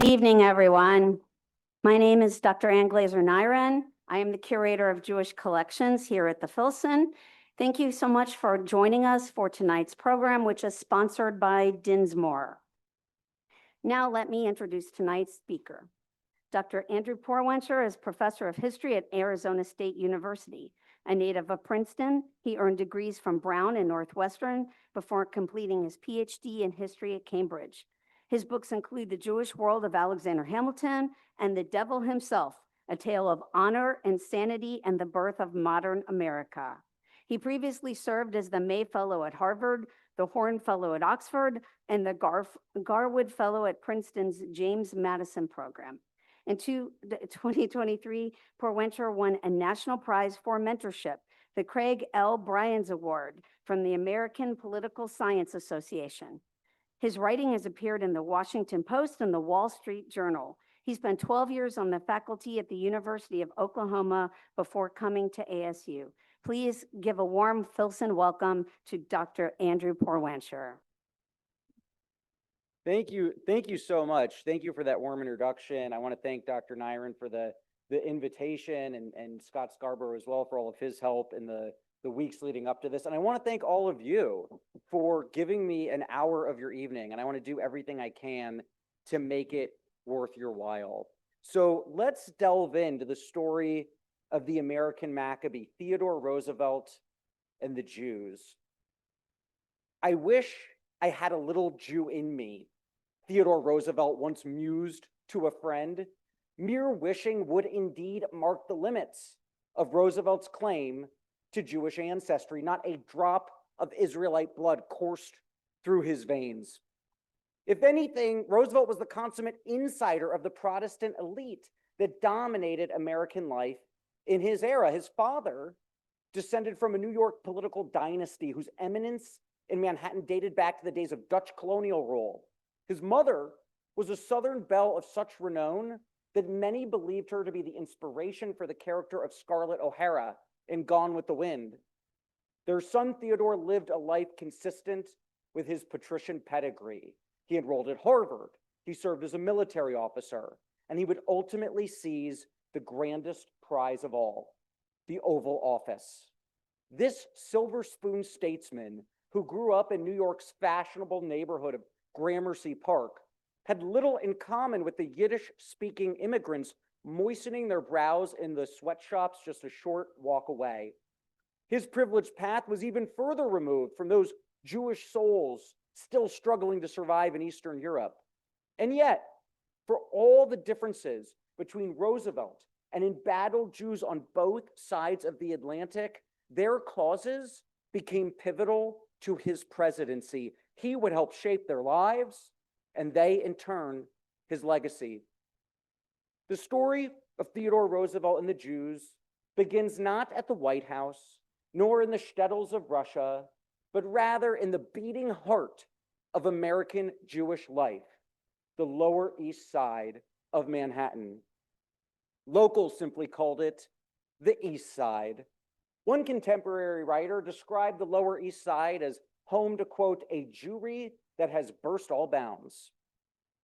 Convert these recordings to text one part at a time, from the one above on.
Evening, everyone. My name is Dr. Ann Glazer-Nyren. I am the curator of Jewish collections here at the Filson. Thank you so much for joining us for tonight's program, which is sponsored by Dinsmore. Now let me introduce tonight's speaker. Dr. Andrew Porwancher is professor of history at Arizona State University. A native of Princeton, he earned degrees from Brown and Northwestern before completing his PhD in history at Cambridge. His books include The Jewish World of Alexander Hamilton and The Devil Himself, A Tale of Honor, Insanity, and the Birth of Modern America. He previously served as the May Fellow at Harvard, the Horn Fellow at Oxford, and the Garwood Fellow at Princeton's James Madison Program. In 2023, Porwancher won a national prize for mentorship, the Craig L. Bryans Award from the American Political Science Association. His writing has appeared in the Washington Post and the Wall Street Journal. He spent 12 years on the faculty at the University of Oklahoma before coming to ASU. Please give a warm Filson welcome to Dr. Andrew Porwancher. Thank you so much. Thank you for that warm introduction. I want to thank Dr. Nyren for the invitation and Scott Scarborough as well for all of his help in the weeks leading up to this. And I want to thank all of you for giving me an hour of your evening. And I want to do everything I can to make it worth your while. So let's delve into the story of the American Maccabee, Theodore Roosevelt and the Jews. I wish I had a little Jew in me, Theodore Roosevelt once mused to a friend. Mere wishing would indeed mark the limits of Roosevelt's claim to Jewish ancestry. Not a drop of Israelite blood coursed through his veins. If anything, Roosevelt was the consummate insider of the Protestant elite that dominated American life in his era. His father descended from a New York political dynasty whose eminence in Manhattan dated back to the days of Dutch colonial rule. His mother was a Southern belle of such renown that many believed her to be the inspiration for the character of Scarlett O'Hara in Gone with the Wind. Their son Theodore lived a life consistent with his patrician pedigree. He enrolled at Harvard, he served as a military officer, and he would ultimately seize the grandest prize of all, the Oval Office. This silver spoon statesman, who grew up in New York's fashionable neighborhood of Gramercy Park, had little in common with the Yiddish-speaking immigrants moistening their brows in the sweatshops just a short walk away. His privileged path was even further removed from those Jewish souls still struggling to survive in Eastern Europe. And yet, for all the differences between Roosevelt and embattled Jews on both sides of the Atlantic, their causes became pivotal to his presidency. He would help shape their lives, and they, in turn, his legacy. The story of Theodore Roosevelt and the Jews begins not at the White House, nor in the shtetls of Russia, but rather in the beating heart of American Jewish life, the Lower East Side of Manhattan. Locals simply called it the East Side. One contemporary writer described the Lower East Side as home to, quote, a Jewry that has burst all bounds.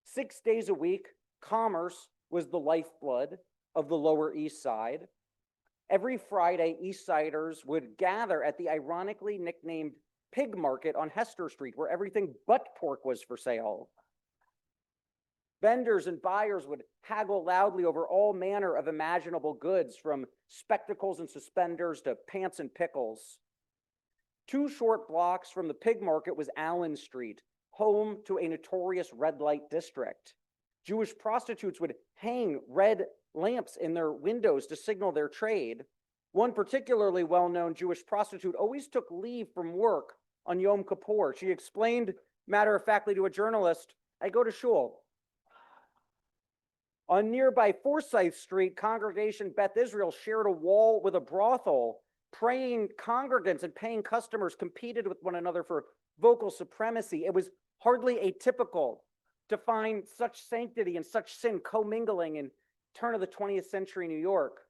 6 days a week, commerce was the lifeblood of the Lower East Side. Every Friday, East Siders would gather at the ironically nicknamed Pig Market on Hester Street, where everything but pork was for sale. Vendors and buyers would haggle loudly over all manner of imaginable goods, from spectacles and suspenders to pants and pickles. 2 short blocks from the Pig Market was Allen Street, home to a notorious red light district. Jewish prostitutes would hang red lamps in their windows to signal their trade. One particularly well-known Jewish prostitute always took leave from work on Yom Kippur. She explained matter-of-factly to a journalist, "I go to shul." On nearby Forsyth Street, Congregation Beth Israel shared a wall with a brothel. Praying congregants and paying customers competed with one another for vocal supremacy. It was hardly atypical to find such sanctity and such sin commingling in turn of the 20th century New York.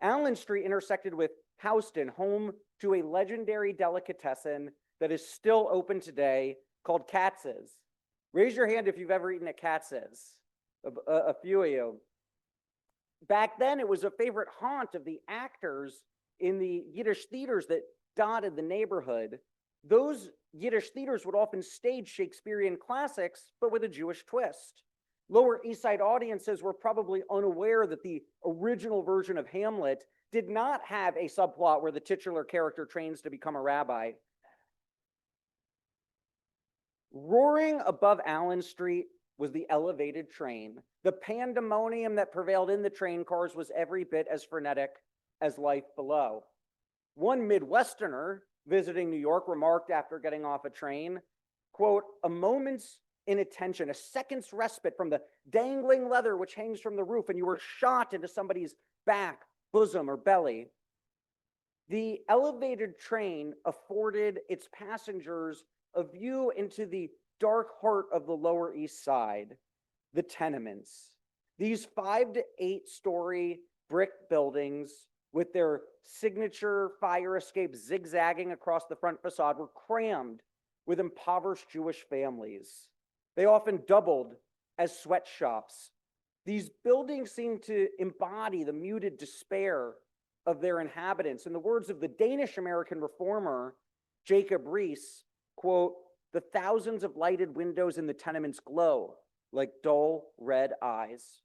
Allen Street intersected with Houston, home to a legendary delicatessen that is still open today called Katz's. Raise your hand if you've ever eaten at Katz's. a few of you. Back then, it was a favorite haunt of the actors in the Yiddish theaters that dotted the neighborhood. Those Yiddish theaters would often stage Shakespearean classics, but with a Jewish twist. Lower East Side audiences were probably unaware that the original version of Hamlet did not have a subplot where the titular character trains to become a rabbi. Roaring above Allen Street was the elevated train. The pandemonium that prevailed in the train cars was every bit as frenetic as life below. One Midwesterner visiting New York remarked after getting off a train, quote, "A moment's inattention, a second's respite from the dangling leather which hangs from the roof, and you were shot into somebody's back, bosom, or belly." The elevated train afforded its passengers a view into the dark heart of the Lower East Side, the tenements. These 5 to 8 story brick buildings with their signature fire escape zigzagging across the front facade were crammed with impoverished Jewish families. They often doubled as sweatshops. These buildings seemed to embody the muted despair of their inhabitants. In the words of the Danish-American reformer, Jacob Riis, quote, "The thousands of lighted windows in the tenements glow like dull red eyes."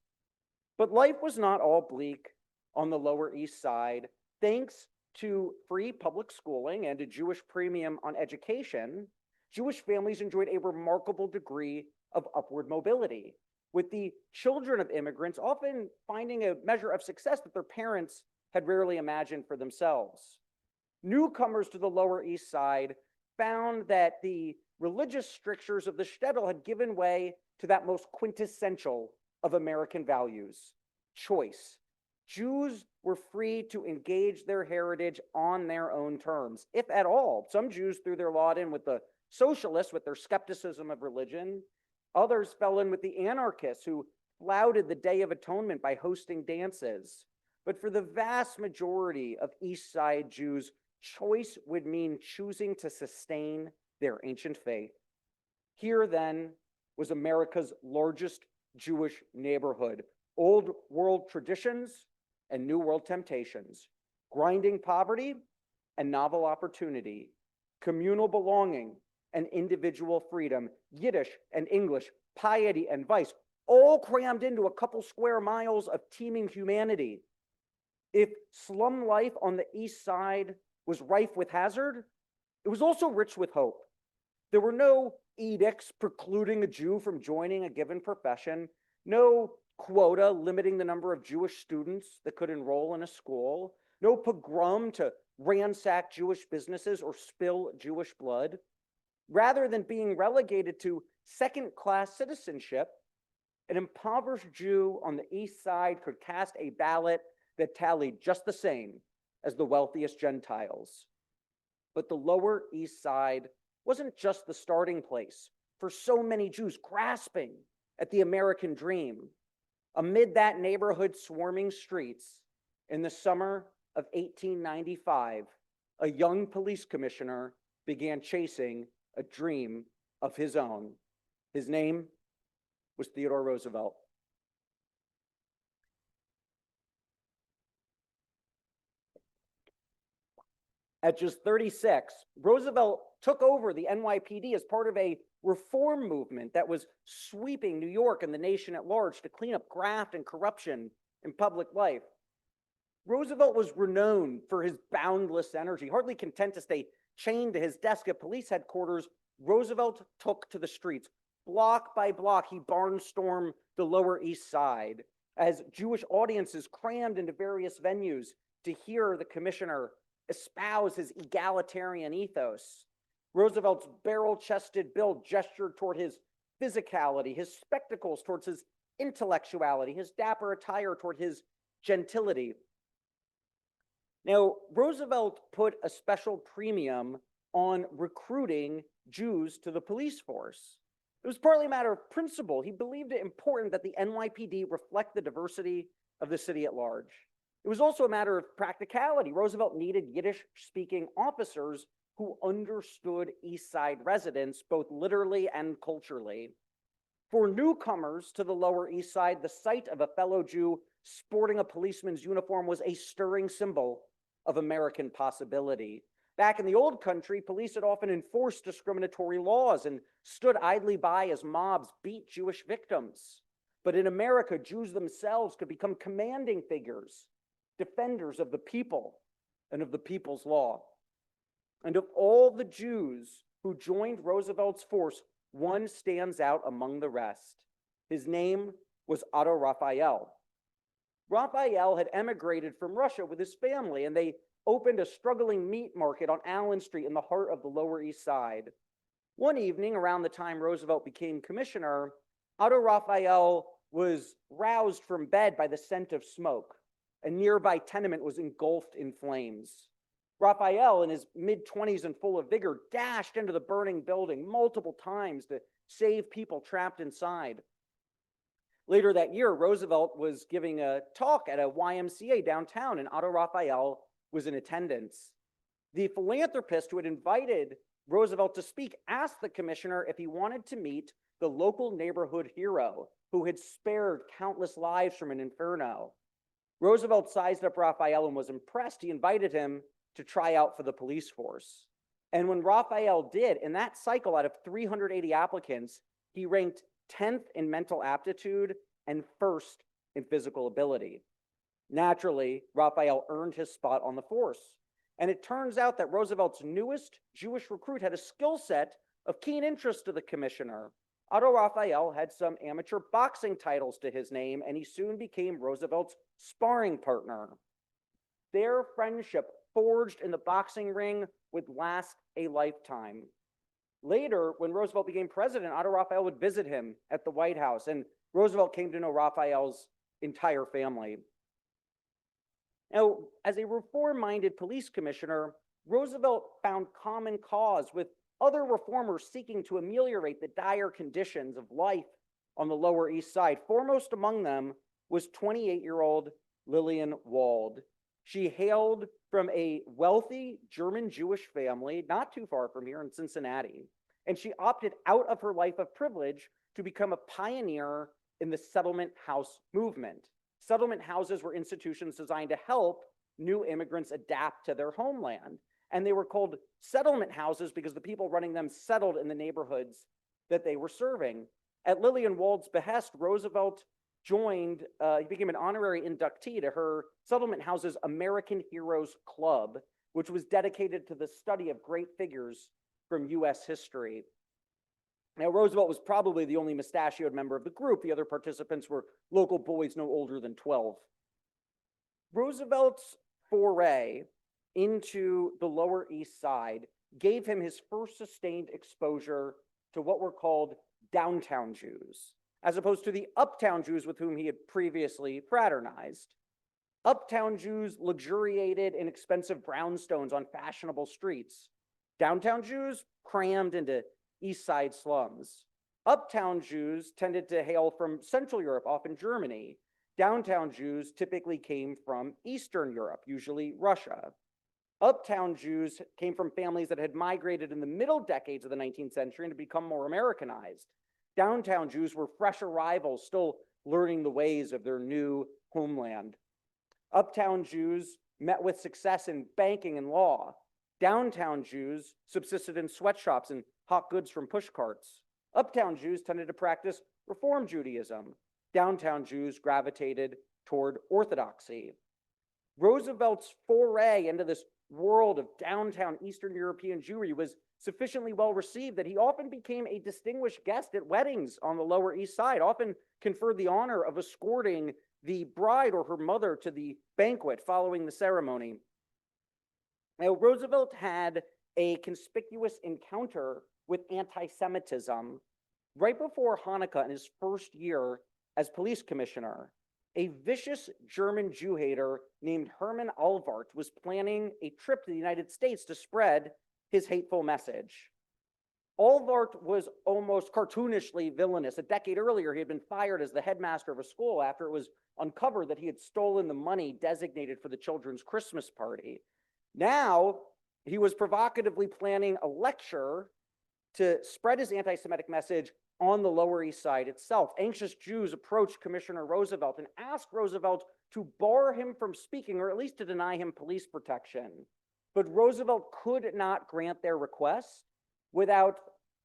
But life was not all bleak on the Lower East Side. Thanks to free public schooling and a Jewish premium on education, Jewish families enjoyed a remarkable degree of upward mobility, with the children of immigrants often finding a measure of success that their parents had rarely imagined for themselves. Newcomers to the Lower East Side found that the religious strictures of the shtetl had given way to that most quintessential of American values, choice. Jews were free to engage their heritage on their own terms, if at all. Some Jews threw their lot in with the socialists with their skepticism of religion. Others fell in with the anarchists who flouted the Day of Atonement by hosting dances. But for the vast majority of East Side Jews, choice would mean choosing to sustain their ancient faith. Here, then, was America's largest Jewish neighborhood. Old world traditions and new world temptations, grinding poverty and novel opportunity, communal belonging and individual freedom, Yiddish and English, piety and vice, all crammed into a couple square miles of teeming humanity. If slum life on the East Side was rife with hazard, it was also rich with hope. There were no edicts precluding a Jew from joining a given profession, no quota limiting the number of Jewish students that could enroll in a school, no pogrom to ransack Jewish businesses or spill Jewish blood. Rather than being relegated to second-class citizenship, an impoverished Jew on the East Side could cast a ballot that tallied just the same as the wealthiest Gentiles. But the Lower East Side wasn't just the starting place for so many Jews grasping at the American dream. Amid that neighborhood swarming streets, in the summer of 1895, a young police commissioner began chasing a dream of his own. His name was Theodore Roosevelt. At just 36, Roosevelt took over the NYPD as part of a reform movement that was sweeping New York and the nation at large to clean up graft and corruption in public life. Roosevelt was renowned for his boundless energy. Hardly content to stay chained to his desk at police headquarters, Roosevelt took to the streets. Block by block, he barnstormed the Lower East Side as Jewish audiences crammed into various venues to hear the commissioner espouse his egalitarian ethos. Roosevelt's barrel-chested build gestured toward his physicality, his spectacles towards his intellectuality, his dapper attire toward his gentility. Now, Roosevelt put a special premium on recruiting Jews to the police force. It was partly a matter of principle. He believed it important that the NYPD reflect the diversity of the city at large. It was also a matter of practicality. Roosevelt needed Yiddish-speaking officers who understood East Side residents, both literally and culturally. For newcomers to the Lower East Side, the sight of a fellow Jew sporting a policeman's uniform was a stirring symbol of American possibility. Back in the old country, police had often enforced discriminatory laws and stood idly by as mobs beat Jewish victims. But in America, Jews themselves could become commanding figures, defenders of the people and of the people's law. And of all the Jews who joined Roosevelt's force, one stands out among the rest. His name was Otto Raphael. Raphael had emigrated from Russia with his family, and they opened a struggling meat market on Allen Street in the heart of the Lower East Side. One evening, around the time Roosevelt became commissioner, Otto Raphael was roused from bed by the scent of smoke. A nearby tenement was engulfed in flames. Raphael, in his mid-20s and full of vigor, dashed into the burning building multiple times to save people trapped inside. Later that year, Roosevelt was giving a talk at a YMCA downtown, and Otto Raphael was in attendance. The philanthropist who had invited Roosevelt to speak asked the commissioner if he wanted to meet the local neighborhood hero who had spared countless lives from an inferno. Roosevelt sized up Raphael and was impressed. He invited him to try out for the police force. And when Raphael did, in that cycle, out of 380 applicants, he ranked 10th in mental aptitude and 1st in physical ability. Naturally, Raphael earned his spot on the force. And it turns out that Roosevelt's newest Jewish recruit had a skill set of keen interest to the commissioner. Otto Raphael had some amateur boxing titles to his name, and he soon became Roosevelt's sparring partner. Their friendship, forged in the boxing ring, would last a lifetime. Later, when Roosevelt became president, Otto Raphael would visit him at the White House, and Roosevelt came to know Raphael's entire family. Now, as a reform-minded police commissioner, Roosevelt found common cause with other reformers seeking to ameliorate the dire conditions of life on the Lower East Side. Foremost among them was 28-year-old Lillian Wald. She hailed from a wealthy German Jewish family not too far from here in Cincinnati, and she opted out of her life of privilege to become a pioneer in the settlement house movement. Settlement houses were institutions designed to help new immigrants adapt to their homeland. And they were called settlement houses because the people running them settled in the neighborhoods that they were serving. At Lillian Wald's behest, Roosevelt he became an honorary inductee to her settlement house's American Heroes Club, which was dedicated to the study of great figures from U.S. history. Now, Roosevelt was probably the only mustachioed member of the group. The other participants were local boys no older than 12. Roosevelt's foray into the Lower East Side gave him his first sustained exposure to what were called downtown Jews, as opposed to the uptown Jews with whom he had previously fraternized. Uptown Jews luxuriated in expensive brownstones on fashionable streets. Downtown Jews crammed into East Side slums. Uptown Jews tended to hail from Central Europe, often Germany. Downtown Jews typically came from Eastern Europe, usually Russia. Uptown Jews came from families that had migrated in the middle decades of the 19th century and had become more Americanized. Downtown Jews were fresh arrivals, still learning the ways of their new homeland. Uptown Jews met with success in banking and law. Downtown Jews subsisted in sweatshops and hot goods from pushcarts. Uptown Jews tended to practice Reform Judaism. Downtown Jews gravitated toward Orthodoxy. Roosevelt's foray into this world of downtown Eastern European Jewry was sufficiently well received that he often became a distinguished guest at weddings on the Lower East Side, often conferred the honor of escorting the bride or her mother to the banquet following the ceremony. Now, Roosevelt had a conspicuous encounter with anti-Semitism right before Hanukkah in his first year as police commissioner. A vicious German Jew hater named Hermann Alvart was planning a trip to the United States to spread his hateful message. Alvart was almost cartoonishly villainous. A decade earlier, he had been fired as the headmaster of a school after it was uncovered that he had stolen the money designated for the children's Christmas party. Now, he was provocatively planning a lecture to spread his anti-Semitic message on the Lower East Side itself. Anxious Jews approached Commissioner Roosevelt and asked Roosevelt to bar him from speaking, or at least to deny him police protection. But Roosevelt could not grant their request without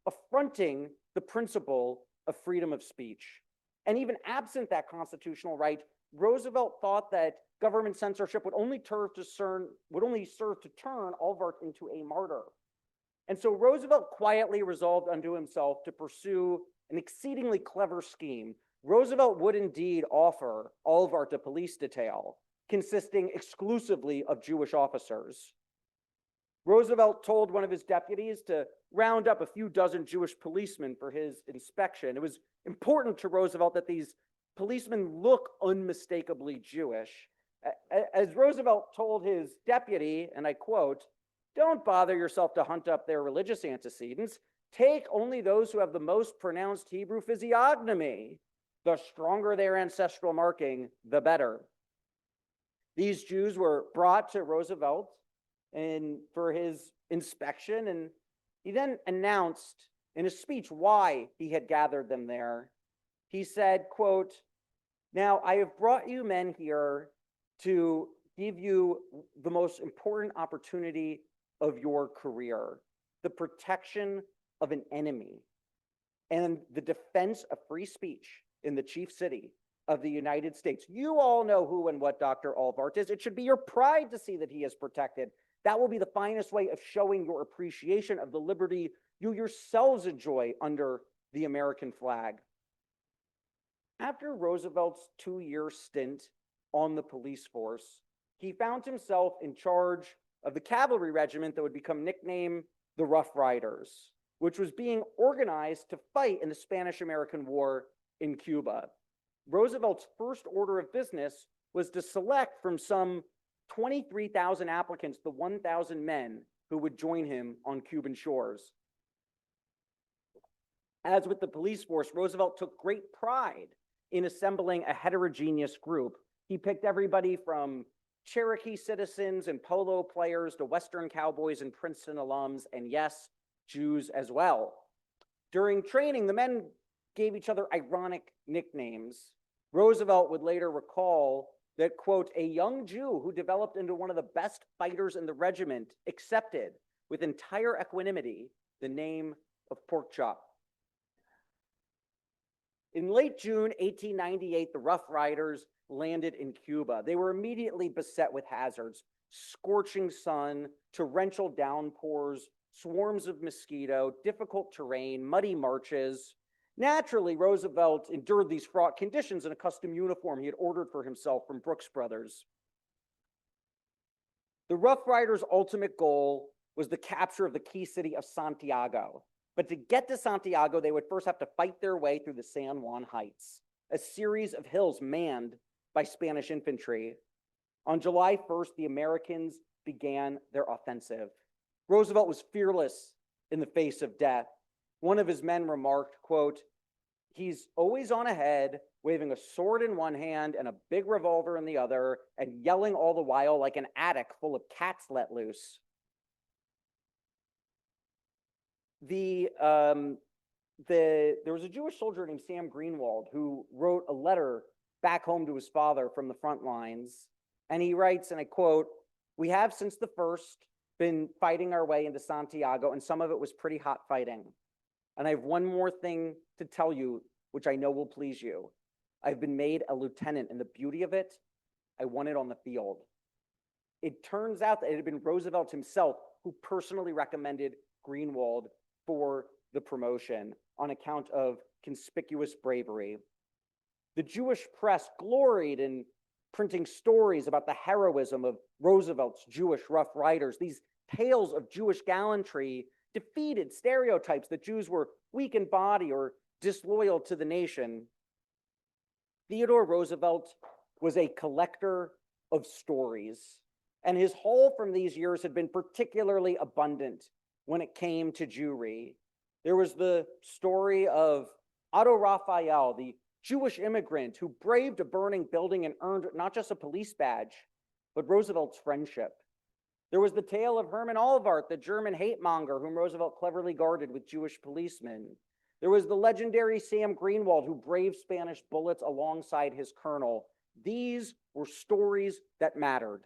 affronting the principle of freedom of speech. And even absent that constitutional right, Roosevelt thought that government censorship would only serve to turn Olvert into a martyr. And so Roosevelt quietly resolved unto himself to pursue an exceedingly clever scheme. Roosevelt would indeed offer Olvert a police detail consisting exclusively of Jewish officers. Roosevelt told one of his deputies to round up a few dozen Jewish policemen for his inspection. It was important to Roosevelt that these policemen look unmistakably Jewish. As Roosevelt told his deputy, and I quote, "Don't bother yourself to hunt up their religious antecedents. Take only those who have the most pronounced Hebrew physiognomy. The stronger their ancestral marking, the better." These Jews were brought to Roosevelt for his inspection, and he then announced in a speech why he had gathered them there. He said, quote, "Now I have brought you men here to give you the most important opportunity of your career, the protection of an enemy and the defense of free speech in the chief city of the United States. You all know who and what Dr. Olvert is. It should be your pride to see that he is protected. That will be the finest way of showing your appreciation of the liberty you yourselves enjoy under the American flag." After Roosevelt's 2-year stint on the police force, he found himself in charge of the cavalry regiment that would become nicknamed the Rough Riders, which was being organized to fight in the Spanish-American War in Cuba. Roosevelt's first order of business was to select from some 23,000 applicants the 1,000 men who would join him on Cuban shores. As with the police force, Roosevelt took great pride in assembling a heterogeneous group. He picked everybody from Cherokee citizens and polo players to Western cowboys and Princeton alums, and yes, Jews as well. During training, the men gave each other ironic nicknames. Roosevelt would later recall that, quote, "A young Jew who developed into one of the best fighters in the regiment accepted with entire equanimity the name of Porkchop." In late June 1898, the Rough Riders landed in Cuba. They were immediately beset with hazards: scorching sun, torrential downpours, swarms of mosquito, difficult terrain, muddy marches. Naturally, Roosevelt endured these fraught conditions in a custom uniform he had ordered for himself from Brooks Brothers. The Rough Riders' ultimate goal was the capture of the key city of Santiago. But to get to Santiago, they would first have to fight their way through the San Juan Heights, a series of hills manned by Spanish infantry. On July 1st, the Americans began their offensive. Roosevelt was fearless in the face of death. One of his men remarked, quote, "He's always on ahead, waving a sword in one hand and a big revolver in the other, and yelling all the while like an attic full of cats let loose." There was a Jewish soldier named Sam Greenwald who wrote a letter back home to his father from the front lines. And he writes, and I quote, "We have since the first been fighting our way into Santiago, and some of it was pretty hot fighting. And I have one more thing to tell you, which I know will please you. I've been made a lieutenant, and the beauty of it, I won it on the field." It turns out that it had been Roosevelt himself who personally recommended Greenwald for the promotion on account of conspicuous bravery. The Jewish press gloried in printing stories about the heroism of Roosevelt's Jewish Rough Riders. These tales of Jewish gallantry defeated stereotypes that Jews were weak in body or disloyal to the nation. Theodore Roosevelt was a collector of stories, and his haul from these years had been particularly abundant when it came to Jewry. There was the story of Otto Raphael, the Jewish immigrant who braved a burning building and earned not just a police badge, but Roosevelt's friendship. There was the tale of Hermann Olvert, the German hate monger whom Roosevelt cleverly guarded with Jewish policemen. There was the legendary Sam Greenwald, who braved Spanish bullets alongside his colonel. These were stories that mattered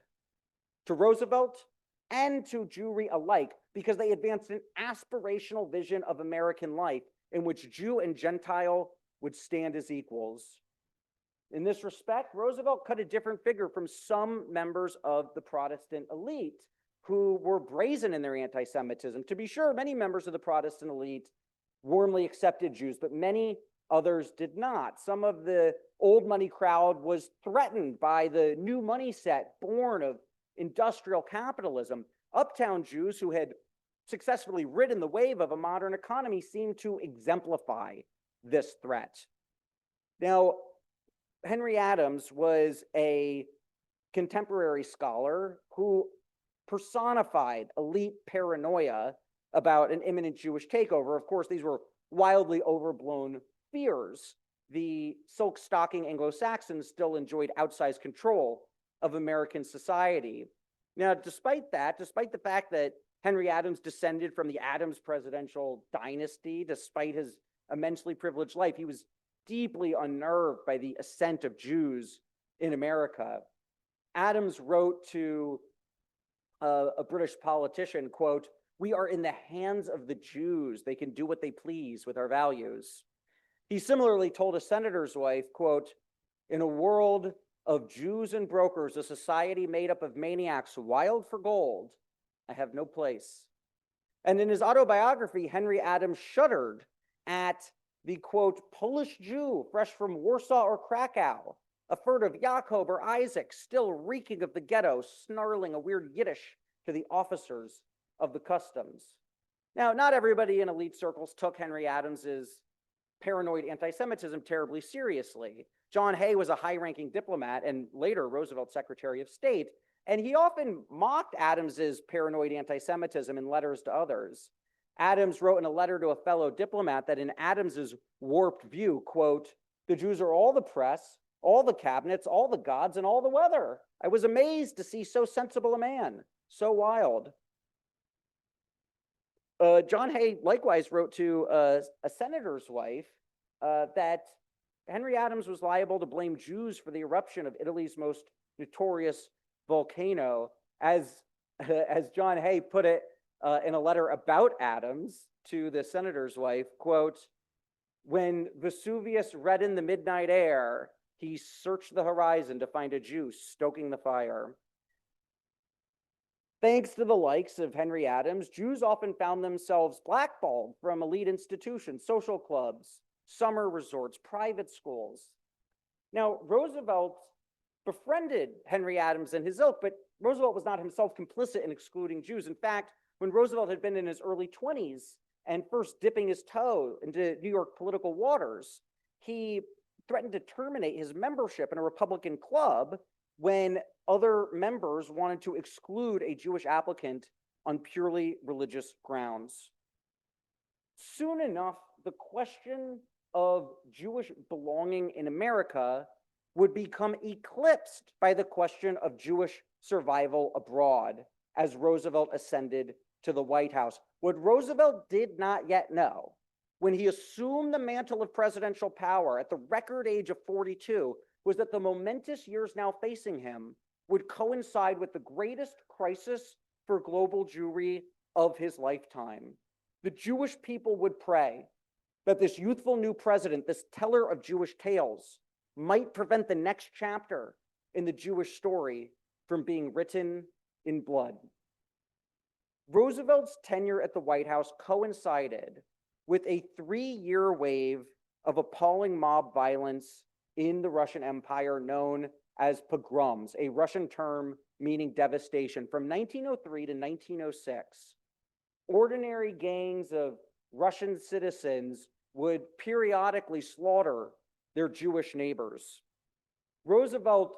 to Roosevelt and to Jewry alike, because they advanced an aspirational vision of American life in which Jew and Gentile would stand as equals. In this respect, Roosevelt cut a different figure from some members of the Protestant elite who were brazen in their anti-Semitism. To be sure, many members of the Protestant elite warmly accepted Jews, but many others did not. Some of the old money crowd was threatened by the new money set born of industrial capitalism. Uptown Jews who had successfully ridden the wave of a modern economy seemed to exemplify this threat. Now, Henry Adams was a contemporary scholar who personified elite paranoia about an imminent Jewish takeover. Of course, these were wildly overblown fears. The silk stocking Anglo-Saxons still enjoyed outsized control of American society. Now, despite the fact that Henry Adams descended from the Adams presidential dynasty, despite his immensely privileged life, he was deeply unnerved by the ascent of Jews in America. Adams wrote to a British politician, quote, "We are in the hands of the Jews. They can do what they please with our values." He similarly told a senator's wife, quote, "In a world of Jews and brokers, a society made up of maniacs wild for gold, I have no place." And in his autobiography, Henry Adams shuddered at the, quote, "Polish Jew fresh from Warsaw or Krakow, a furtive Jacob or Isaac, still reeking of the ghetto, snarling a weird Yiddish to the officers of the customs." Now, not everybody in elite circles took Henry Adams's paranoid anti-Semitism terribly seriously. John Hay was a high-ranking diplomat and later Roosevelt's Secretary of State, and he often mocked Adams's paranoid anti-Semitism in letters to others. Adams wrote in a letter to a fellow diplomat that in Adams's warped view, quote, "The Jews are all the press, all the cabinets, all the gods, and all the weather. I was amazed to see so sensible a man, so wild." John Hay likewise wrote to a senator's wife that Henry Adams was liable to blame Jews for the eruption of Italy's most notorious volcano. As John Hay put it in a letter about Adams to the senator's wife, quote, "When Vesuvius reddened the midnight air, he searched the horizon to find a Jew stoking the fire." Thanks to the likes of Henry Adams, Jews often found themselves blackballed from elite institutions, social clubs, summer resorts, private schools. Now, Roosevelt befriended Henry Adams and his ilk, but Roosevelt was not himself complicit in excluding Jews. In fact, when Roosevelt had been in his early 20s and first dipping his toe into New York political waters, he threatened to terminate his membership in a Republican club when other members wanted to exclude a Jewish applicant on purely religious grounds. Soon enough, the question of Jewish belonging in America would become eclipsed by the question of Jewish survival abroad as Roosevelt ascended to the White House. What Roosevelt did not yet know when he assumed the mantle of presidential power at the record age of 42 was that the momentous years now facing him would coincide with the greatest crisis for global Jewry of his lifetime. The Jewish people would pray that this youthful new president, this teller of Jewish tales, might prevent the next chapter in the Jewish story from being written in blood. Roosevelt's tenure at the White House coincided with a 3-year wave of appalling mob violence in the Russian Empire known as pogroms, a Russian term meaning devastation. From 1903 to 1906, ordinary gangs of Russian citizens would periodically slaughter their Jewish neighbors. Roosevelt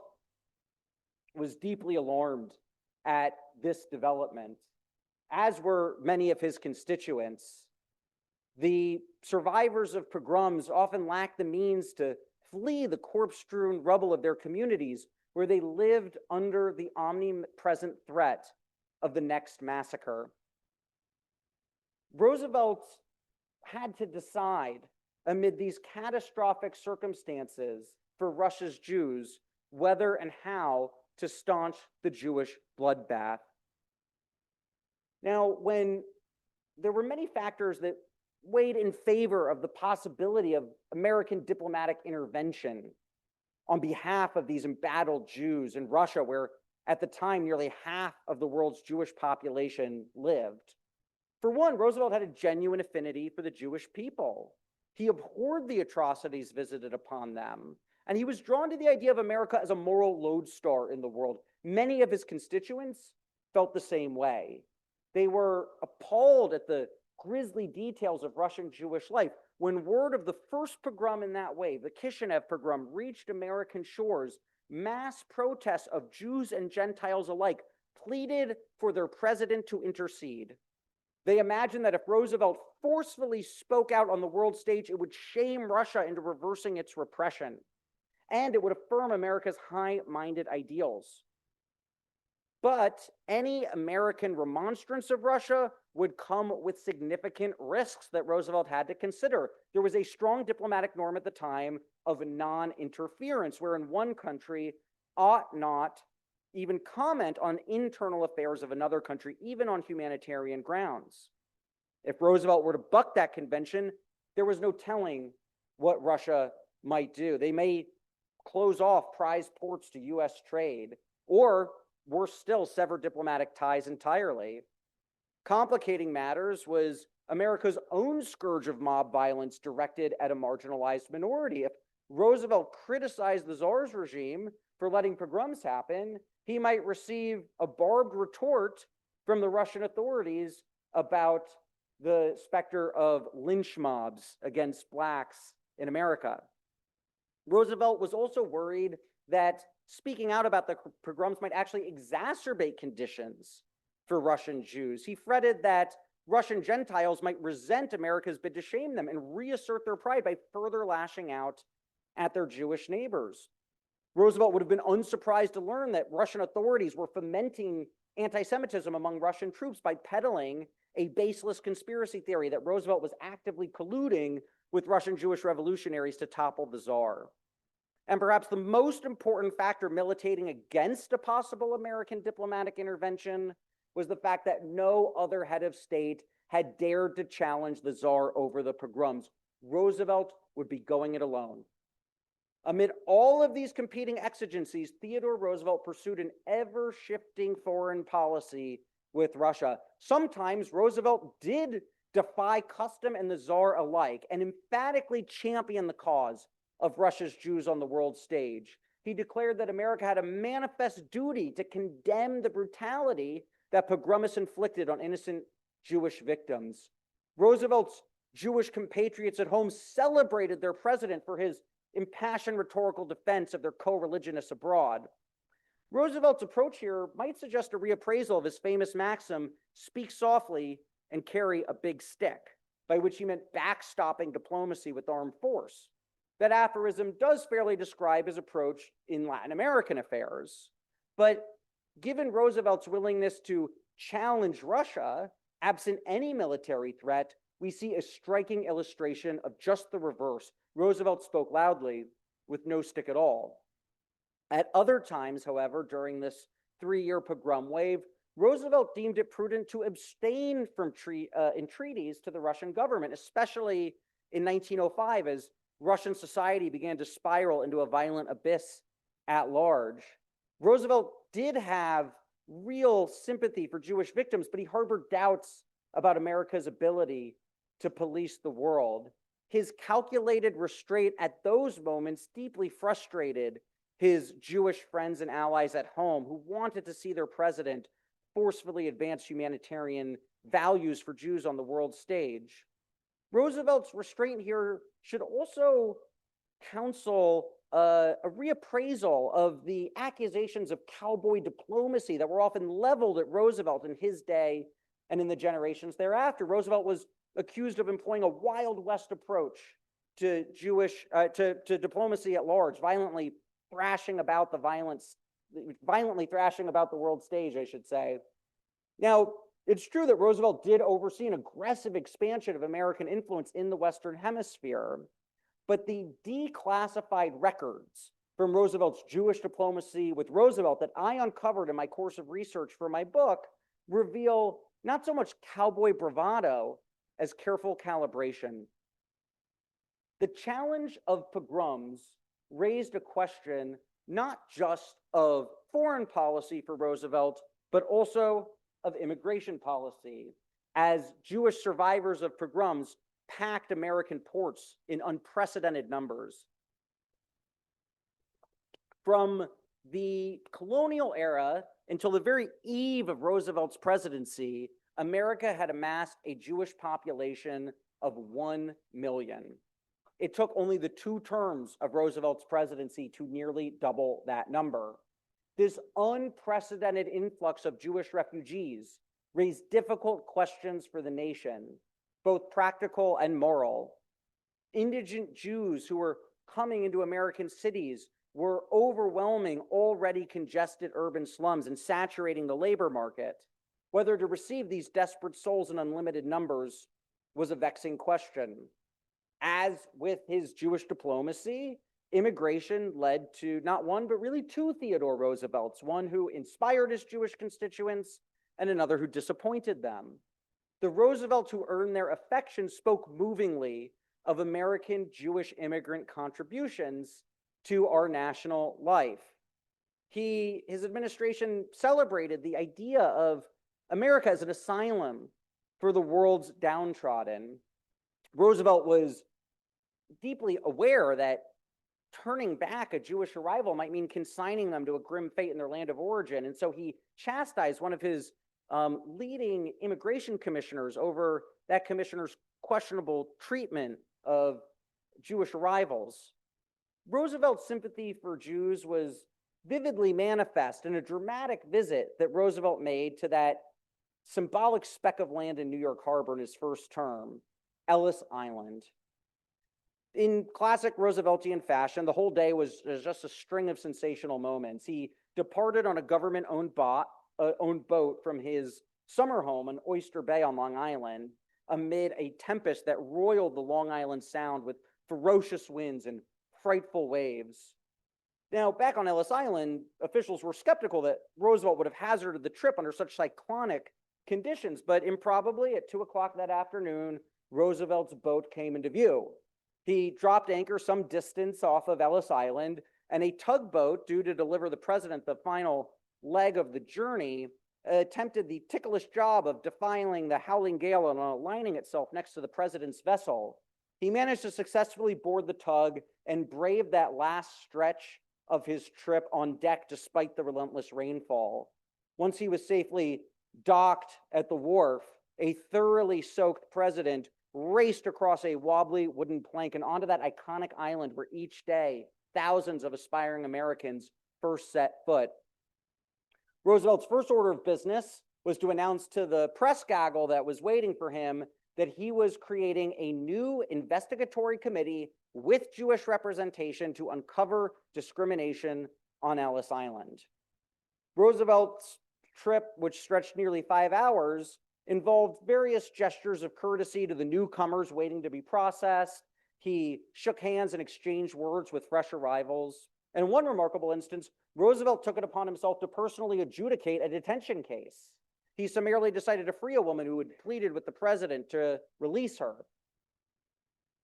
was deeply alarmed at this development, as were many of his constituents. The survivors of pogroms often lacked the means to flee the corpse-strewn rubble of their communities, where they lived under the omnipresent threat of the next massacre. Roosevelt had to decide amid these catastrophic circumstances for Russia's Jews whether and how to staunch the Jewish bloodbath. Now, when there were many factors that weighed in favor of the possibility of American diplomatic intervention on behalf of these embattled Jews in Russia, where at the time nearly half of the world's Jewish population lived. For one, Roosevelt had a genuine affinity for the Jewish people. He abhorred the atrocities visited upon them, and he was drawn to the idea of America as a moral lodestar in the world. Many of his constituents felt the same way. They were appalled at the grisly details of Russian Jewish life. When word of the first pogrom in that wave, the Kishinev pogrom, reached American shores, mass protests of Jews and Gentiles alike pleaded for their president to intercede. They imagined that if Roosevelt forcefully spoke out on the world stage, it would shame Russia into reversing its repression, and it would affirm America's high-minded ideals. But any American remonstrance of Russia would come with significant risks that Roosevelt had to consider. There was a strong diplomatic norm at the time of non-interference, wherein one country ought not even comment on internal affairs of another country, even on humanitarian grounds. If Roosevelt were to buck that convention, there was no telling what Russia might do. They may close off prized ports to U.S. trade, or worse still, sever diplomatic ties entirely. Complicating matters was America's own scourge of mob violence directed at a marginalized minority. If Roosevelt criticized the Tsar's regime for letting pogroms happen, he might receive a barbed retort from the Russian authorities about the specter of lynch mobs against blacks in America. Roosevelt was also worried that speaking out about the pogroms might actually exacerbate conditions for Russian Jews. He fretted that Russian Gentiles might resent America's bid to shame them and reassert their pride by further lashing out at their Jewish neighbors. Roosevelt would have been unsurprised to learn that Russian authorities were fomenting anti-Semitism among Russian troops by peddling a baseless conspiracy theory that Roosevelt was actively colluding with Russian Jewish revolutionaries to topple the Tsar. And perhaps the most important factor militating against a possible American diplomatic intervention was the fact that no other head of state had dared to challenge the Tsar over the pogroms. Roosevelt would be going it alone. Amid all of these competing exigencies, Theodore Roosevelt pursued an ever-shifting foreign policy with Russia. Sometimes Roosevelt did defy custom and the Tsar alike and emphatically champion the cause of Russia's Jews on the world stage. He declared that America had a manifest duty to condemn the brutality that pogromists inflicted on innocent Jewish victims. Roosevelt's Jewish compatriots at home celebrated their president for his impassioned rhetorical defense of their co-religionists abroad. Roosevelt's approach here might suggest a reappraisal of his famous maxim, speak softly and carry a big stick, by which he meant backstopping diplomacy with armed force. That aphorism does fairly describe his approach in Latin American affairs. But given Roosevelt's willingness to challenge Russia, absent any military threat, we see a striking illustration of just the reverse. Roosevelt spoke loudly with no stick at all. At other times, however, during this 3-year pogrom wave, Roosevelt deemed it prudent to abstain from entreaties to the Russian government, especially in 1905, as Russian society began to spiral into a violent abyss at large. Roosevelt did have real sympathy for Jewish victims, but he harbored doubts about America's ability to police the world. His calculated restraint at those moments deeply frustrated his Jewish friends and allies at home who wanted to see their president forcefully advance humanitarian values for Jews on the world stage. Roosevelt's restraint here should also counsel a reappraisal of the accusations of cowboy diplomacy that were often leveled at Roosevelt in his day and in the generations thereafter. Roosevelt was accused of employing a Wild West approach to diplomacy at large, violently thrashing about the world stage, I should say. Now, It's true that Roosevelt did oversee an aggressive expansion of American influence in the Western Hemisphere, but the declassified records from Roosevelt's Jewish diplomacy with Roosevelt that I uncovered in my course of research for my book reveal not so much cowboy bravado as careful calibration. The challenge of pogroms raised a question not just of foreign policy for Roosevelt, but also of immigration policy, as Jewish survivors of pogroms packed American ports in unprecedented numbers. From the colonial era until the very eve of Roosevelt's presidency, America had amassed a Jewish population of 1 million. It took only the 2 terms of Roosevelt's presidency to nearly double that number. This unprecedented influx of Jewish refugees raised difficult questions for the nation, both practical and moral. Indigent Jews who were coming into American cities were overwhelming already congested urban slums and saturating the labor market. Whether to receive these desperate souls in unlimited numbers was a vexing question. As with his Jewish diplomacy, immigration led to not one, but really 2 Theodore Roosevelts, one who inspired his Jewish constituents and another who disappointed them. The Roosevelts who earned their affection spoke movingly of American Jewish immigrant contributions to our national life. His administration celebrated the idea of America as an asylum for the world's downtrodden. Roosevelt was deeply aware that turning back a Jewish arrival might mean consigning them to a grim fate in their land of origin. And so he chastised one of his leading immigration commissioners over that commissioner's questionable treatment of Jewish arrivals. Roosevelt's sympathy for Jews was vividly manifest in a dramatic visit that Roosevelt made to that symbolic speck of land in New York Harbor in his first term, Ellis Island. In classic Rooseveltian fashion, the whole day was just a string of sensational moments. He departed on a government-owned boat from his summer home in Oyster Bay on Long Island amid a tempest that roiled the Long Island Sound with ferocious winds and frightful waves. Now, back on Ellis Island, officials were skeptical that Roosevelt would have hazarded the trip under such cyclonic conditions, but improbably at 2 o'clock that afternoon, Roosevelt's boat came into view. He dropped anchor some distance off of Ellis Island, and a tugboat due to deliver the president the final leg of the journey attempted the ticklish job of defiling the howling gale and aligning itself next to the president's vessel. He managed to successfully board the tug and brave that last stretch of his trip on deck despite the relentless rainfall. Once he was safely docked at the wharf, a thoroughly soaked president raced across a wobbly wooden plank and onto that iconic island where each day thousands of aspiring Americans first set foot. Roosevelt's first order of business was to announce to the press gaggle that was waiting for him that he was creating a new investigatory committee with Jewish representation to uncover discrimination on Ellis Island. Roosevelt's trip, which stretched nearly 5 hours, involved various gestures of courtesy to the newcomers waiting to be processed. He shook hands and exchanged words with fresh arrivals. And in one remarkable instance, Roosevelt took it upon himself to personally adjudicate a detention case. He summarily decided to free a woman who had pleaded with the president to release her.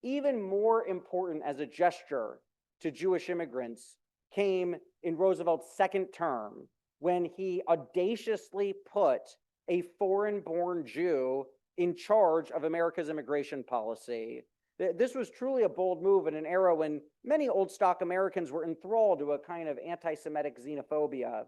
Even more important as a gesture to Jewish immigrants came in Roosevelt's second term, when he audaciously put a foreign-born Jew in charge of America's immigration policy. This was truly a bold move in an era when many old stock Americans were enthralled to a kind of anti-Semitic xenophobia.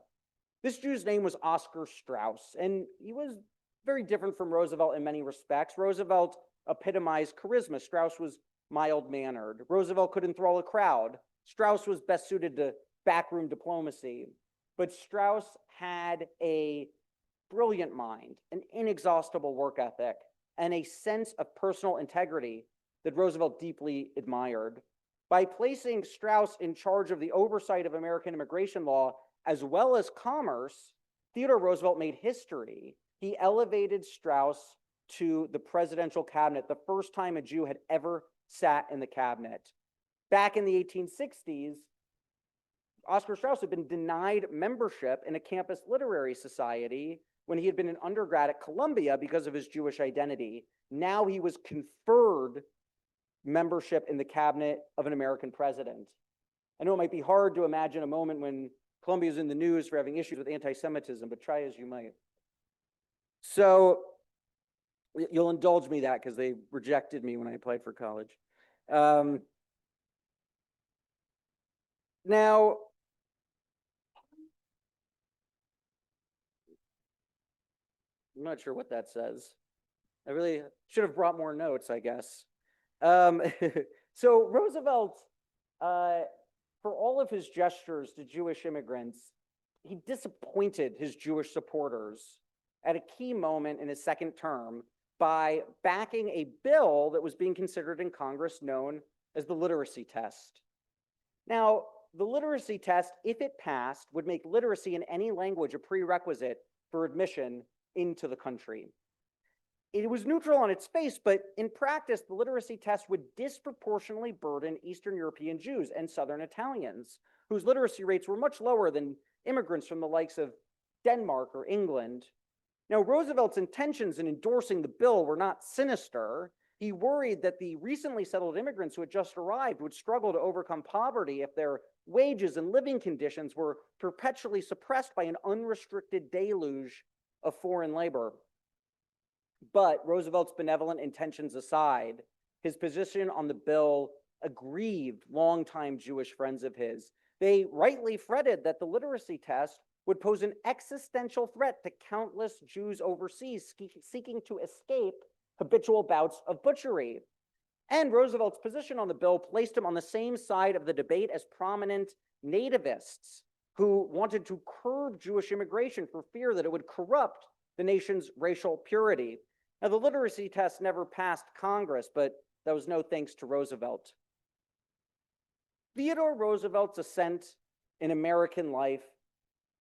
This Jew's name was Oscar Strauss, and he was very different from Roosevelt in many respects. Roosevelt epitomized charisma. Strauss was mild-mannered. Roosevelt could enthrall a crowd. Strauss was best suited to backroom diplomacy. But Strauss had a brilliant mind, an inexhaustible work ethic, and a sense of personal integrity that Roosevelt deeply admired. By placing Strauss in charge of the oversight of American immigration law as well as commerce, Theodore Roosevelt made history he elevated Strauss to the presidential cabinet, the first time a Jew had ever sat in the cabinet. Back in the 1860s, Oscar Strauss had been denied membership in a campus literary society when he had been an undergrad at Columbia because of his Jewish identity. Now he was conferred membership in the cabinet of an American president. I know it might be hard to imagine a moment when Columbia is in the news for having issues with anti-Semitism, but try as you might. So you'll indulge me that because they rejected me when I applied for college. Now, I'm not sure what that says. I really should have brought more notes, I guess. So Roosevelt, for all of his gestures to Jewish immigrants, he disappointed his Jewish supporters at a key moment in his second term by backing a bill that was being considered in Congress known as the literacy test. Now, the literacy test, if it passed, would make literacy in any language a prerequisite for admission into the country. It was neutral on its face, but in practice, the literacy test would disproportionately burden Eastern European Jews and Southern Italians, whose literacy rates were much lower than immigrants from the likes of Denmark or England. Now, Roosevelt's intentions in endorsing the bill were not sinister. He worried that the recently settled immigrants who had just arrived would struggle to overcome poverty if their wages and living conditions were perpetually suppressed by an unrestricted deluge of foreign labor. But Roosevelt's benevolent intentions aside, his position on the bill aggrieved longtime Jewish friends of his. They rightly fretted that the literacy test would pose an existential threat to countless Jews overseas seeking to escape habitual bouts of butchery. And Roosevelt's position on the bill placed him on the same side of the debate as prominent nativists who wanted to curb Jewish immigration for fear that it would corrupt the nation's racial purity. Now, the literacy test never passed Congress, but that was no thanks to Roosevelt. Theodore Roosevelt's ascent in American life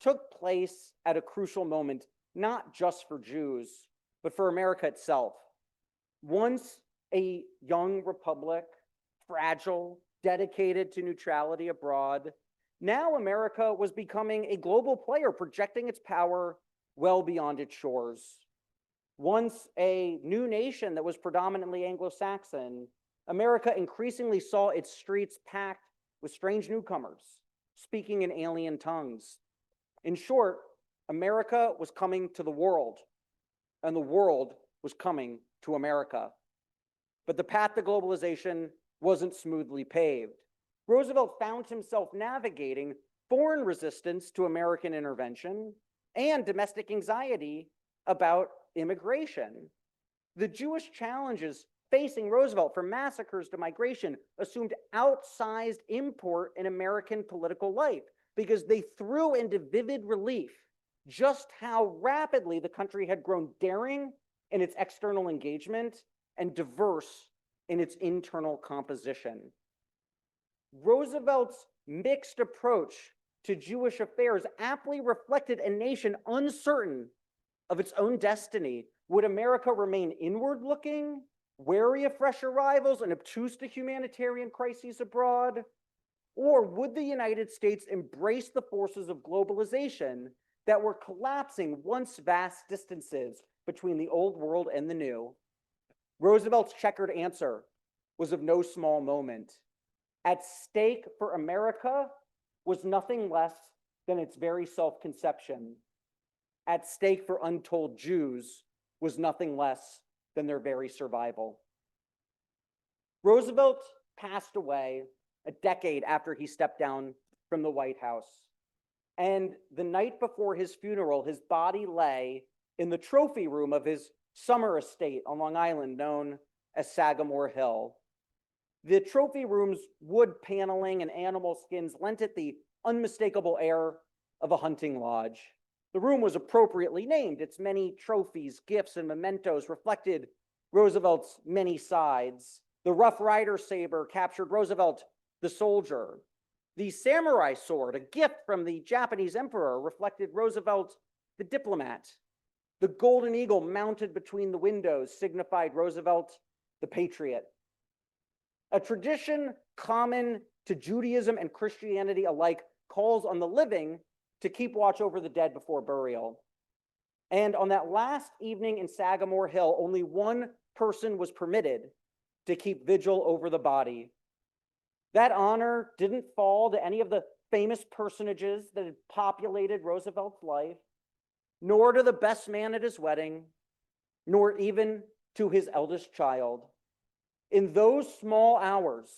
took place at a crucial moment, not just for Jews, but for America itself. Once a young republic, fragile, dedicated to neutrality abroad, now America was becoming a global player, projecting its power well beyond its shores. Once a new nation that was predominantly Anglo-Saxon, America increasingly saw its streets packed with strange newcomers, speaking in alien tongues. In short, America was coming to the world, and the world was coming to America. But the path to globalization wasn't smoothly paved. Roosevelt found himself navigating foreign resistance to American intervention and domestic anxiety about immigration. The Jewish challenges facing Roosevelt, from massacres to migration, assumed outsized import in American political life because they threw into vivid relief just how rapidly the country had grown daring in its external engagement and diverse in its internal composition. Roosevelt's mixed approach to Jewish affairs aptly reflected a nation uncertain of its own destiny. Would America remain inward-looking, wary of fresh arrivals, and obtuse to humanitarian crises abroad? Or would the United States embrace the forces of globalization that were collapsing once vast distances between the old world and the new? Roosevelt's checkered answer was of no small moment. At stake for America was nothing less than its very self-conception. At stake for untold Jews was nothing less than their very survival. Roosevelt passed away a decade after he stepped down from the White House. And the night before his funeral, his body lay in the trophy room of his summer estate on Long Island, known as Sagamore Hill. The trophy room's wood paneling and animal skins lent it the unmistakable air of a hunting lodge. The room was appropriately named. Its many trophies, gifts, and mementos reflected Roosevelt's many sides. The Rough Rider saber captured Roosevelt, the soldier. The samurai sword, a gift from the Japanese emperor, reflected Roosevelt, the diplomat. The golden eagle mounted between the windows signified Roosevelt, the patriot. A tradition common to Judaism and Christianity alike calls on the living to keep watch over the dead before burial. And on that last evening in Sagamore Hill, only one person was permitted to keep vigil over the body. That honor didn't fall to any of the famous personages that had populated Roosevelt's life, nor to the best man at his wedding, nor even to his eldest child. In those small hours,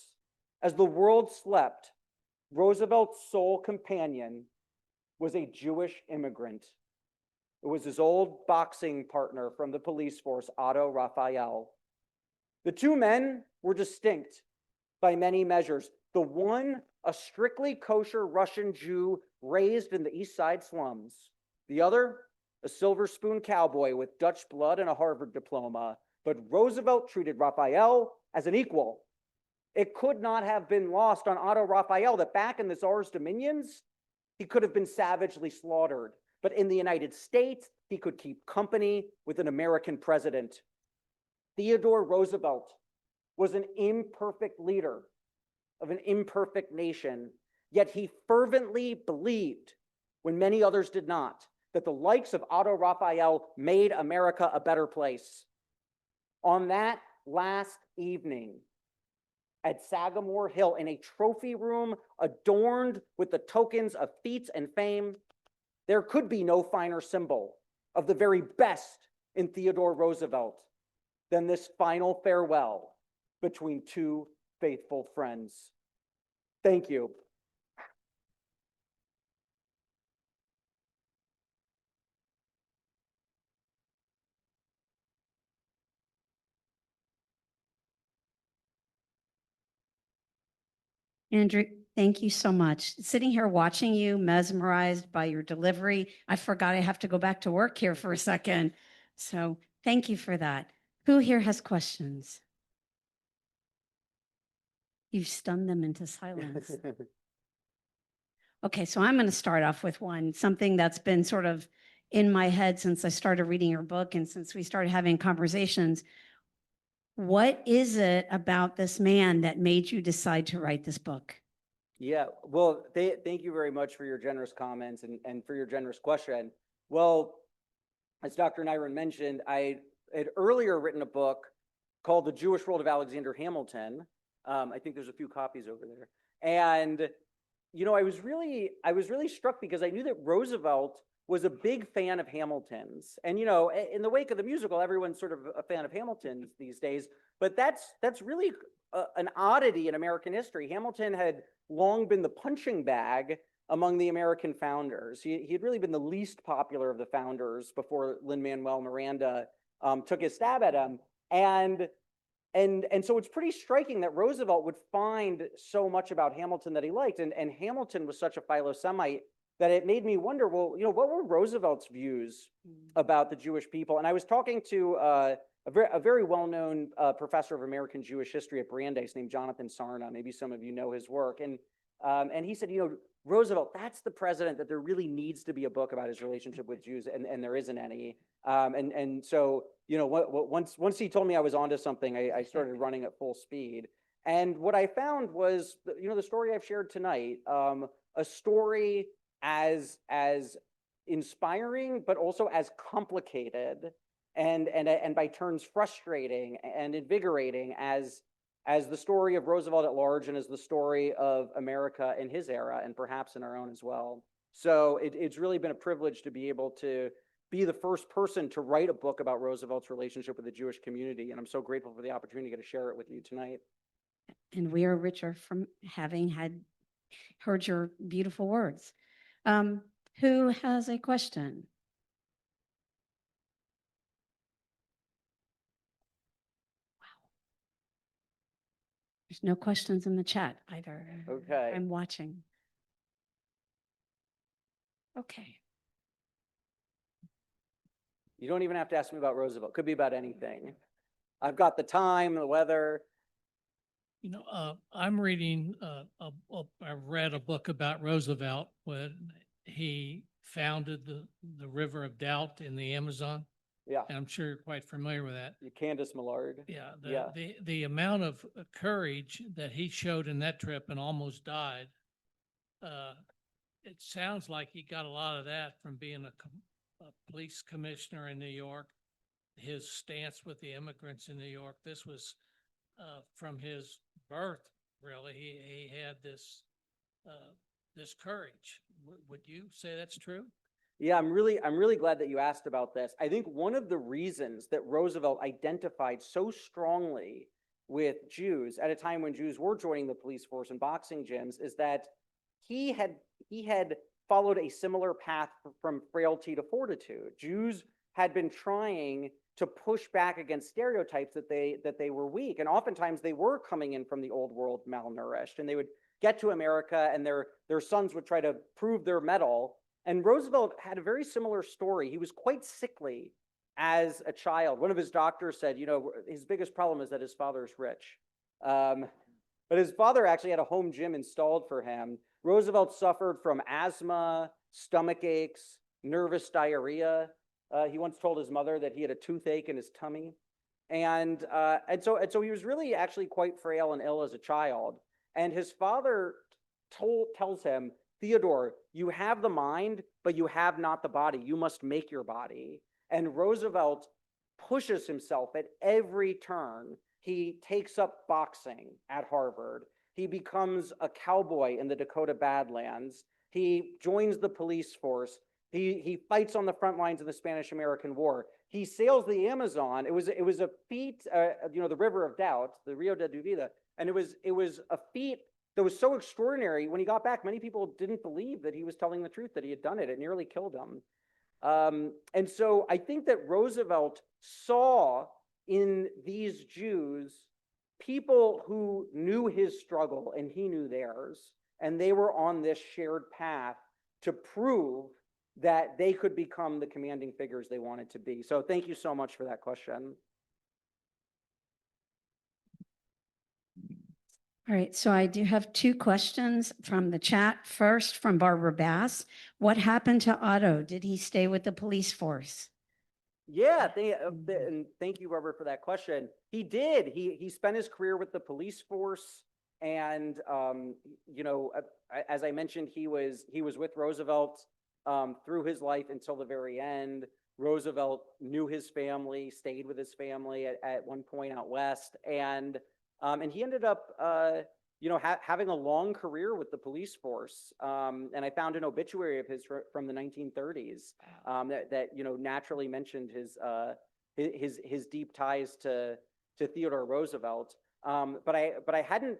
as the world slept, Roosevelt's sole companion was a Jewish immigrant. It was his old boxing partner from the police force, Otto Raphael. The two men were distinct by many measures. The one, a strictly kosher Russian Jew raised in the East Side slums. The other, a silver spoon cowboy with Dutch blood and a Harvard diploma. But Roosevelt treated Raphael as an equal. It could not have been lost on Otto Raphael that back in the Tsar's dominions, he could have been savagely slaughtered. But in the United States, he could keep company with an American president. Theodore Roosevelt was an imperfect leader of an imperfect nation, yet he fervently believed, when many others did not, that the likes of Otto Raphael made America a better place. On that last evening at Sagamore Hill, in a trophy room adorned with the tokens of feats and fame, there could be no finer symbol of the very best in Theodore Roosevelt than this final farewell between two faithful friends. Thank you. Andrew, thank you so much. Sitting here watching you, mesmerized by your delivery. I forgot I have to go back to work here for a second. So thank you for that. Who here has questions? You've stunned them into silence. Okay, so I'm going to start off with one, something that's been sort of in my head since I started reading your book and since we started having conversations. What is it about this man that made you decide to write this book? Yeah, well, thank you very much for your generous comments and for your generous question. Well, as Dr. Nyron mentioned, I had earlier written a book called The Jewish World of Alexander Hamilton. I think there's a few copies over there. And, you know, I was really struck because I knew that Roosevelt was a big fan of Hamilton's. And, you know, in the wake of the musical, everyone's sort of a fan of Hamilton's these days. But that's really an oddity in American history. Hamilton had long been the punching bag among the American founders. He had really been the least popular of the founders before Lin-Manuel Miranda took his stab at him. And so it's pretty striking that Roosevelt would find so much about Hamilton that he liked. And Hamilton was such a Philo-Semite that it made me wonder, well, you know, what were Roosevelt's views about the Jewish people? And I was talking to a very well-known professor of American Jewish history at Brandeis named Jonathan Sarna. Maybe some of you know his work. And he said, you know, Roosevelt, that's the president that there really needs to be a book about his relationship with Jews, and there isn't any. And so, you know, once he told me I was onto something, I started running at full speed. And what I found was, you know, the story I've shared tonight, a story as inspiring, but also as complicated and by turns frustrating and invigorating as the story of Roosevelt at large and as the story of America in his era and perhaps in our own as well. So it's really been a privilege to be able to be the first person to write a book about Roosevelt's relationship with the Jewish community. And I'm so grateful for the opportunity to share it with you tonight. And we are richer from having heard your beautiful words. Who has a question? Wow. There's no questions in the chat either. Okay. I'm watching. Okay. You don't even have to ask me about Roosevelt. Could be about anything. I've got the time, the weather. You know, I'm reading, I read a book about Roosevelt when he founded the River of Doubt in the Amazon. Yeah, And I'm sure you're quite familiar with that. Candace Millard. Yeah, Yeah. the amount of courage that he showed in that trip and almost died. It sounds like he got a lot of that from being a police commissioner in New York, his stance with the immigrants in New York. This was from his birth, really. He had this this courage. Would you say that's true? Yeah, I'm really glad that you asked about this. I think one of the reasons that Roosevelt identified so strongly with Jews at a time when Jews were joining the police force and boxing gyms is that he had followed a similar path from frailty to fortitude. Jews had been trying to push back against stereotypes that they were weak, and oftentimes they were coming in from the old world malnourished, and they would get to America and their sons would try to prove their mettle. And Roosevelt had a very similar story. He was quite sickly as a child. One of his doctors said, his biggest problem is that his father's rich. But his father actually had a home gym installed for him. Roosevelt suffered from asthma, stomach aches, nervous diarrhea. He once told his mother that he had a toothache in his tummy. And so he was really actually quite frail and ill as a child. And his father tells him, Theodore, you have the mind, but you have not the body. You must make your body. And Roosevelt pushes himself at every turn. He takes up boxing at Harvard. He becomes a cowboy in the Dakota Badlands. He joins the police force. He fights on the front lines of the Spanish-American War. He sails the Amazon. It was a feat, the River of Doubt, the Rio de Duvida, and it was a feat that was so extraordinary. When he got back, many people didn't believe that he was telling the truth, that he had done it. It nearly killed him. And so I think that Roosevelt saw in these Jews people who knew his struggle and he knew theirs, and they were on this shared path to prove that they could become the commanding figures they wanted to be. So thank you so much for that question. All right, so I do have two questions from the chat. First, from Barbara Bass. What happened to Otto? Did he stay with the police force? Yeah, and thank you, Robert, for that question. He did. He spent his career with the police force, and as I mentioned, he was with Roosevelt through his life until the very end. Roosevelt knew his family, stayed with his family at one point out west, and he ended up having a long career with the police force. And I found an obituary of his from the 1930s that naturally mentioned his deep ties to Theodore Roosevelt. But I hadn't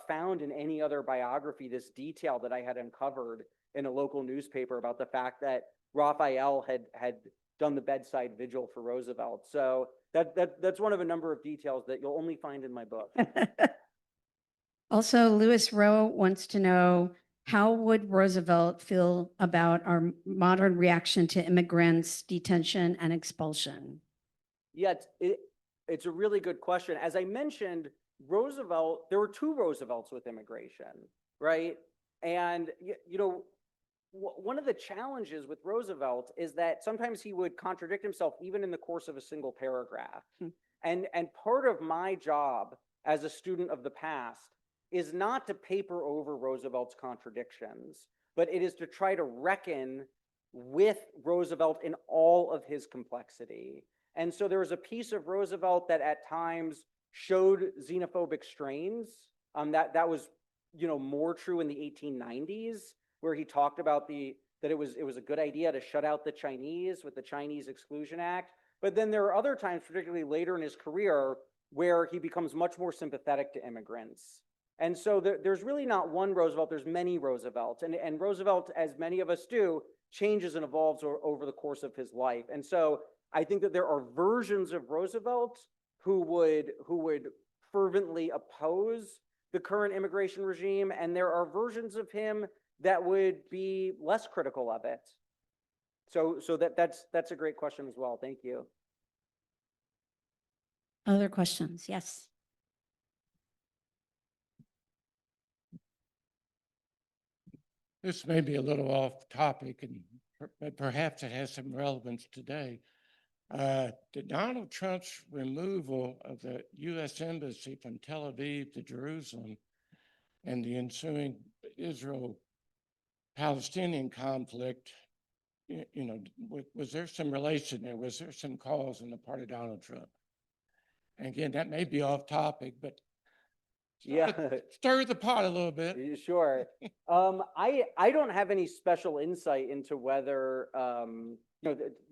found in any other biography this detail that I had uncovered in a local newspaper about the fact that Raphael had done the bedside vigil for Roosevelt. So that's one of a number of details that you'll only find in my book. Also, Lewis Rowe wants to know, how would Roosevelt feel about our modern reaction to immigrants, detention, and expulsion? Yeah, it's a really good question. As I mentioned, Roosevelt, there were two Roosevelts with immigration, right? And, one of the challenges with Roosevelt is that sometimes he would contradict himself even in the course of a single paragraph. And part of my job as a student of the past is not to paper over Roosevelt's contradictions, but it is to try to reckon with Roosevelt in all of his complexity. And so there was a piece of Roosevelt that at times showed xenophobic strains. That was, more true in the 1890s, where he talked about that it was a good idea to shut out the Chinese with the Chinese Exclusion Act. But then there are other times, particularly later in his career, where he becomes much more sympathetic to immigrants. And so there's really not one Roosevelt, there's many Roosevelts. And Roosevelt, as many of us do, changes and evolves over the course of his life. And so I think that there are versions of Roosevelt who would fervently oppose the current immigration regime, and there are versions of him that would be less critical of it. So that's a great question as well. Thank you. Other questions? Yes. This may be a little off topic, and but perhaps it has some relevance today. Donald Trump's removal of the U.S. Embassy from Tel Aviv to Jerusalem and the ensuing Israel-Palestinian conflict, was there some relation there? Was there some cause on the part of Donald Trump? And again, that may be off topic, but Yeah. stir the pot a little bit. Sure. I don't have any special insight into whether,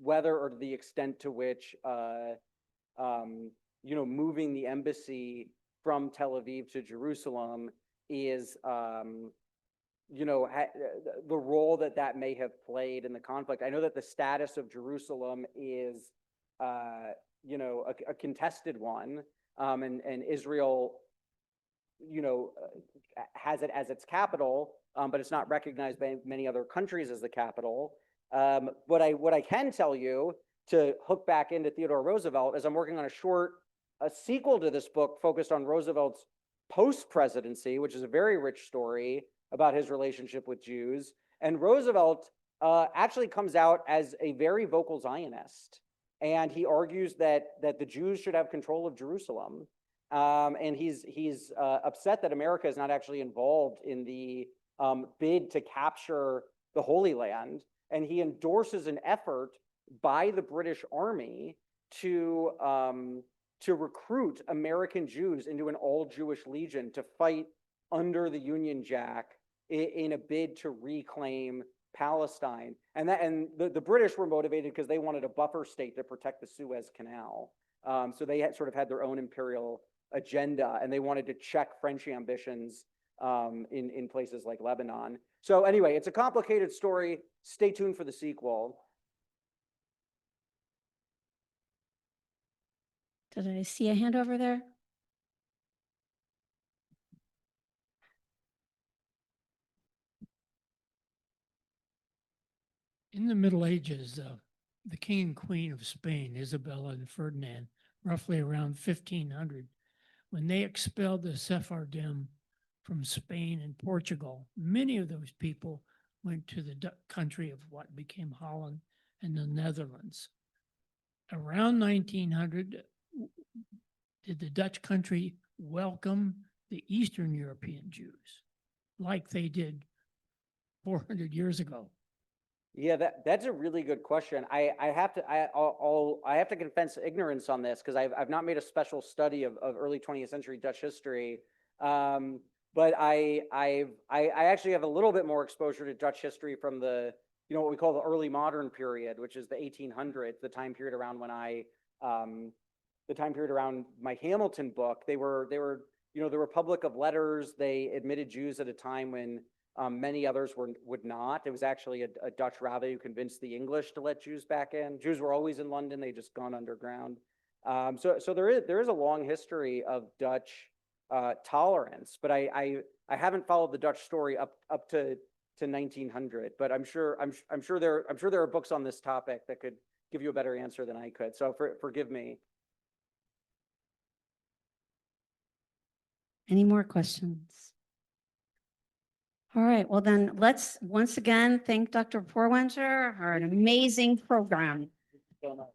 whether or the extent to which, moving the embassy from Tel Aviv to Jerusalem is, the role that may have played in the conflict. I know that the status of Jerusalem is, a contested one, and Israel, has it as its capital, but it's not recognized by many other countries as the capital. What I can tell you, to hook back into Theodore Roosevelt, is I'm working on a sequel to this book focused on Roosevelt's post-presidency, which is a very rich story about his relationship with Jews. And Roosevelt actually comes out as a very vocal Zionist. And he argues that the Jews should have control of Jerusalem. And he's upset that America is not actually involved in the bid to capture the Holy Land. And he endorses an effort by the British Army to recruit American Jews into an all-Jewish legion to fight under the Union Jack in a bid to reclaim Palestine. And the British were motivated because they wanted a buffer state to protect the Suez Canal. So they had had their own imperial agenda, and they wanted to check French ambitions in places like Lebanon. So anyway, it's a complicated story. Stay tuned for the sequel. Did I see a hand over there? In the Middle Ages, the king and queen of Spain, Isabella and Ferdinand, roughly around 1500, when they expelled the Sephardim from Spain and Portugal, many of those people went to the country of what became Holland and the Netherlands. Around 1900, did the Dutch country welcome the Eastern European Jews like they did 400 years ago? Yeah, that's a really good question. I have to confess ignorance on this because I've not made a special study of early 20th century Dutch history. But I actually have a little bit more exposure to Dutch history from the, what we call the early modern period, which is the 1800s, the time period around when the time period around my Hamilton book. They were the Republic of Letters. They admitted Jews at a time when many others would not. It was actually a Dutch rabbi who convinced the English to let Jews back in. Jews were always in London; they just gone underground. So there is a long history of Dutch tolerance, but I haven't followed the Dutch story up to 1900. But I'm sure there are books on this topic that could give you a better answer than I could. So forgive me. Any more questions? All right, well then let's once again thank Dr. Porwancher for an amazing program. So much.